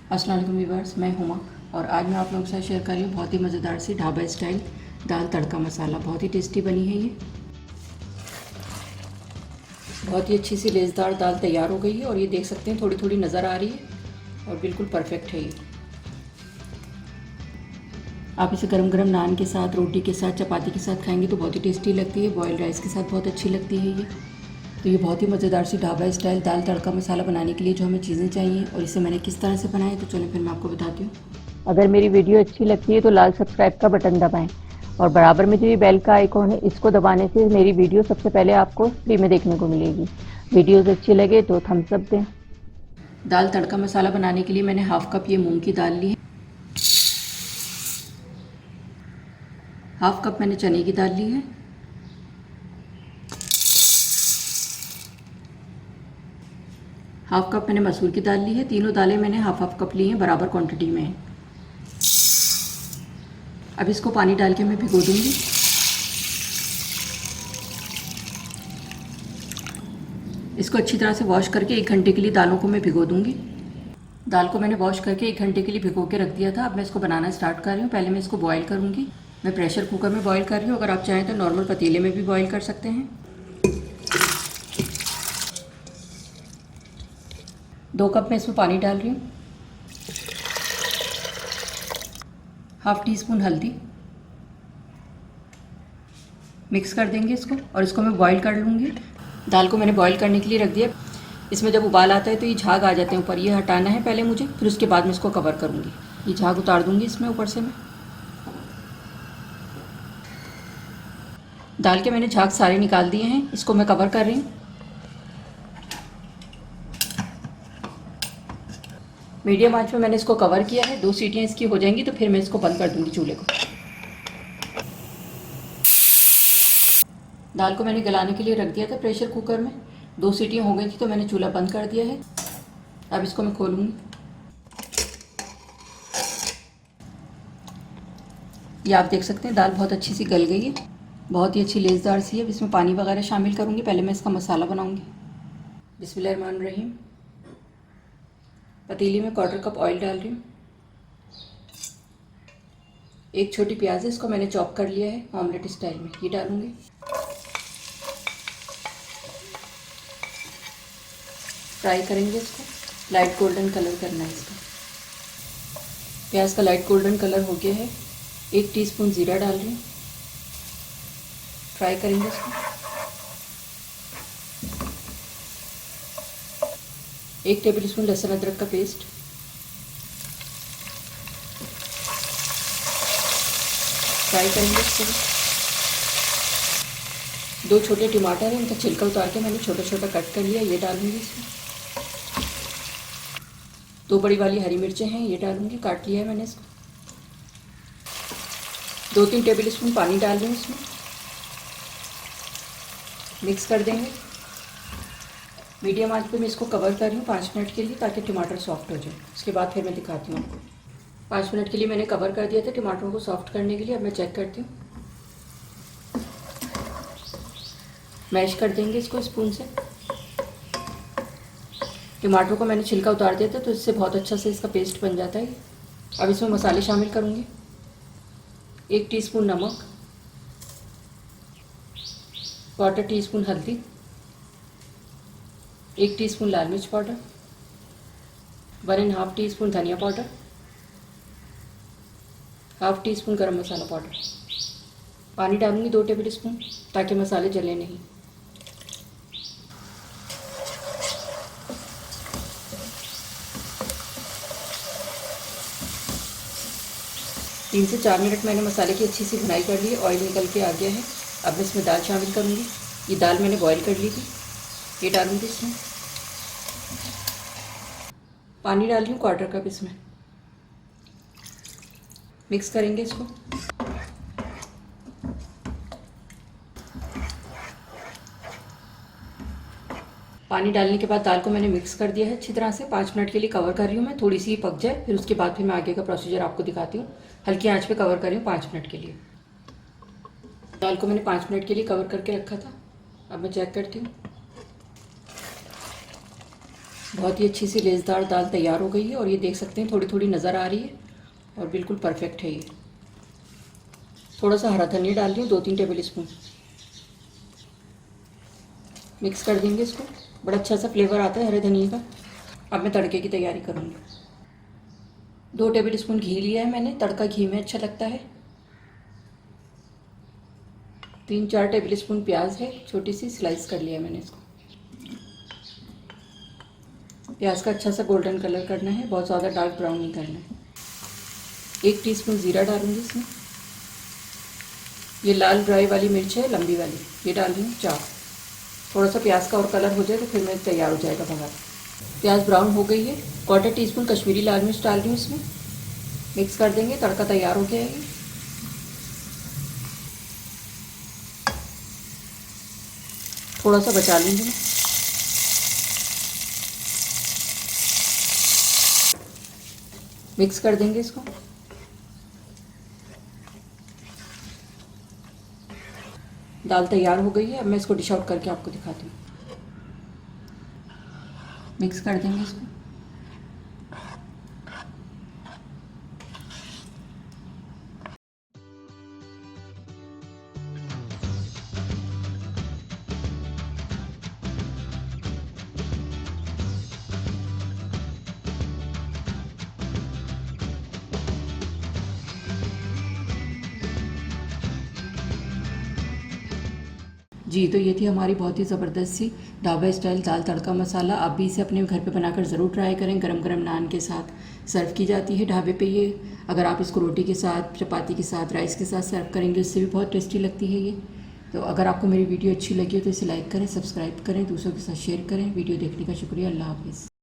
अस्सलाम वालेकुम व्यूअर्स, मैं हुमा और आज मैं आप लोगों के साथ शेयर कर रही हूँ बहुत ही मज़ेदार सी ढाबा स्टाइल दाल तड़का मसाला। बहुत ही टेस्टी बनी है ये। बहुत ही अच्छी सी लेज़दार दाल तैयार हो गई है और ये देख सकते हैं थोड़ी थोड़ी नज़र आ रही है और बिल्कुल परफेक्ट है ये। आप इसे गरम गरम नान के साथ, रोटी के साथ, चपाती के साथ खाएंगे तो बहुत ही टेस्टी लगती है। बॉयल्ड राइस के साथ बहुत अच्छी लगती है ये। तो ये बहुत ही मज़ेदार सी ढाबा स्टाइल दाल तड़का मसाला बनाने के लिए जो हमें चीज़ें चाहिए और इसे मैंने किस तरह से बनाया, तो चलो फिर मैं आपको बताती हूँ। अगर मेरी वीडियो अच्छी लगती है तो लाल सब्सक्राइब का बटन दबाएं और बराबर में जो ये बेल का आइकॉन है इसको दबाने से मेरी वीडियो सबसे पहले आपको फ्री में देखने को मिलेगी। वीडियोस अच्छी लगे तो थम्स अप दें। दाल तड़का मसाला बनाने के लिए मैंने हाफ कप ये मूंग की दाल ली है, हाफ कप मैंने चने की दाल ली है, हाफ कप मैंने मसूर की दाल ली है। तीनों दालें मैंने हाफ हाफ कप ली हैं, बराबर क्वांटिटी में है। अब इसको पानी डाल के मैं भिगो दूंगी। इसको अच्छी तरह से वॉश करके 1 घंटे के लिए दालों को मैं भिगो दूंगी। दाल को मैंने वॉश करके 1 घंटे के लिए भिगो के रख दिया था। अब मैं इसको बनाना स्टार्ट कर रही हूँ। पहले मैं इसको बॉईल करूँगी। मैं प्रेशर कुकर में बॉईल कर रही हूँ, अगर आप चाहें तो नॉर्मल पतीले में भी बॉईल कर सकते हैं। 2 कप मैं इसमें पानी डाल रही हूँ, हाफ टी स्पून हल्दी, मिक्स कर देंगे इसको और इसको मैं बॉईल कर लूँगी। दाल को मैंने बॉईल करने के लिए रख दिया। इसमें जब उबाल आता है तो ये झाग आ जाते हैं ऊपर, ये हटाना है पहले मुझे, फिर उसके बाद मैं इसको कवर करूँगी। ये झाग उतार दूँगी इसमें ऊपर से मैं। दाल के मैंने झाग सारे निकाल दिए हैं, इसको मैं कवर कर रही हूँ। मीडियम आंच में मैंने इसको कवर किया है। 2 सीटियाँ इसकी हो जाएंगी तो फिर मैं इसको बंद कर दूँगी चूल्हे को। दाल को मैंने गलाने के लिए रख दिया था प्रेशर कुकर में। 2 सीटियाँ हो गई थी तो मैंने चूल्हा बंद कर दिया है। अब इसको मैं खोलूँगी। ये आप देख सकते हैं दाल बहुत अच्छी सी गल गई है, बहुत ही अच्छी लेज़दार सी है। अब इसमें पानी वगैरह शामिल करूँगी। पहले मैं इसका मसाला बनाऊँगी। बिस्मिल्लाहिर्रहमानिर्रहीम। पतीली में 1/4 कप ऑयल डाल रही हूँ। 1 छोटी प्याज है, इसको मैंने चॉप कर लिया है ऑमलेट स्टाइल में, ये डालूँगी। फ्राई करेंगे इसको, लाइट गोल्डन कलर करना है इसका। प्याज का लाइट गोल्डन कलर हो गया है। 1 टीस्पून ज़ीरा डाल रही हूँ, फ्राई करेंगे इसको। 1 टेबलस्पून लहसुन अदरक का पेस्ट, फ्राई करेंगे इसको। 2 छोटे टमाटर हैं, इनका छिलका उतार के मैंने छोटा छोटा कट कर लिया, ये डालूंगी इसमें। 2 बड़ी वाली हरी मिर्चें हैं, ये डालूंगी, काट लिया है मैंने इसको। 2-3 टेबलस्पून पानी डाल रही हूँ इसमें, मिक्स कर देंगे। मीडियम आंच पे मैं इसको कवर कर रही हूँ 5 मिनट के लिए, ताकि टमाटर सॉफ्ट हो जाए। उसके बाद फिर मैं दिखाती हूँ आपको। 5 मिनट के लिए मैंने कवर कर दिया था टमाटरों को सॉफ्ट करने के लिए। अब मैं चेक करती हूँ। मैश कर देंगे इसको स्पून से। टमाटर को मैंने छिलका उतार दिया था तो इससे बहुत अच्छा से इसका पेस्ट बन जाता है। अब इसमें मसाले शामिल करूँगी। 1 टीस्पून नमक, 1/4 टीस्पून हल्दी, 1 टीस्पून लाल मिर्च पाउडर, 1½ टीस्पून धनिया पाउडर, ½ टीस्पून गरम मसाला पाउडर। पानी डालूंगी 2 टेबलस्पून, ताकि मसाले जले नहीं। तीन से 4 मिनट मैंने मसाले की अच्छी सी भुनाई कर ली है, ऑयल निकल के आ गया है। अब मैं इसमें दाल शामिल करूँगी। ये दाल मैंने बॉईल कर ली थी, ये डालूँगी इसमें। पानी डाल रही हूँ 1/4 कप इसमें, मिक्स करेंगे इसको। पानी डालने के बाद दाल को मैंने मिक्स कर दिया है अच्छी तरह से। 5 मिनट के लिए कवर कर रही हूँ मैं, थोड़ी सी पक जाए, फिर उसके बाद फिर मैं आगे का प्रोसीजर आपको दिखाती हूँ। हल्की आंच पे कवर कर रही हूँ 5 मिनट के लिए। दाल को मैंने 5 मिनट के लिए कवर करके रखा था। अब मैं चेक करती हूँ। बहुत ही अच्छी सी लेज़दार दाल तैयार हो गई है और ये देख सकते हैं थोड़ी थोड़ी नज़र आ रही है और बिल्कुल परफेक्ट है ये। थोड़ा सा हरा धनिया डाल रही हूँ 2-3 टेबल स्पून। मिक्स कर देंगे इसको, बड़ा अच्छा सा फ्लेवर आता है हरे धनिया का। अब मैं तड़के की तैयारी करूँगी। 2 टेबल स्पून घी लिया है मैंने, तड़का घी में अच्छा लगता है। 3-4 टेबल स्पून प्याज है, छोटी सी स्लाइस कर लिया मैंने इसको। प्याज का अच्छा सा गोल्डन कलर करना है, बहुत ज़्यादा डार्क ब्राउन नहीं करना है। 1 टीस्पून ज़ीरा डालूंगी इसमें। ये लाल ड्राई वाली मिर्च है, लंबी वाली, ये डाल रही हूँ 4। थोड़ा सा प्याज का और कलर हो जाए तो फिर मैं तैयार हो जाएगा भगा। प्याज ब्राउन हो गई है। 1/4 टीस्पून कश्मीरी लाल मिर्च डाल रही हूँ इसमें। मिक्स कर देंगे, तड़का तैयार हो गया है। थोड़ा सा बचा लूँगी मैं। मिक्स कर देंगे इसको। दाल तैयार हो गई है। अब मैं इसको डिश आउट करके आपको दिखाती हूँ। मिक्स कर देंगे इसको। जी, तो ये थी हमारी बहुत ही ज़बरदस्त सी ढाबा स्टाइल दाल तड़का मसाला। आप भी इसे अपने घर पे बनाकर ज़रूर ट्राई करें। गरम गरम नान के साथ सर्व की जाती है ढाबे पे ये। अगर आप इसको रोटी के साथ, चपाती के साथ, राइस के साथ सर्व करेंगे उससे भी बहुत टेस्टी लगती है ये। तो अगर आपको मेरी वीडियो अच्छी लगी हो तो इसे लाइक करें, सब्सक्राइब करें, दूसरों के साथ शेयर करें। वीडियो देखने का शुक्रिया। अल्लाह हाफ़िज़।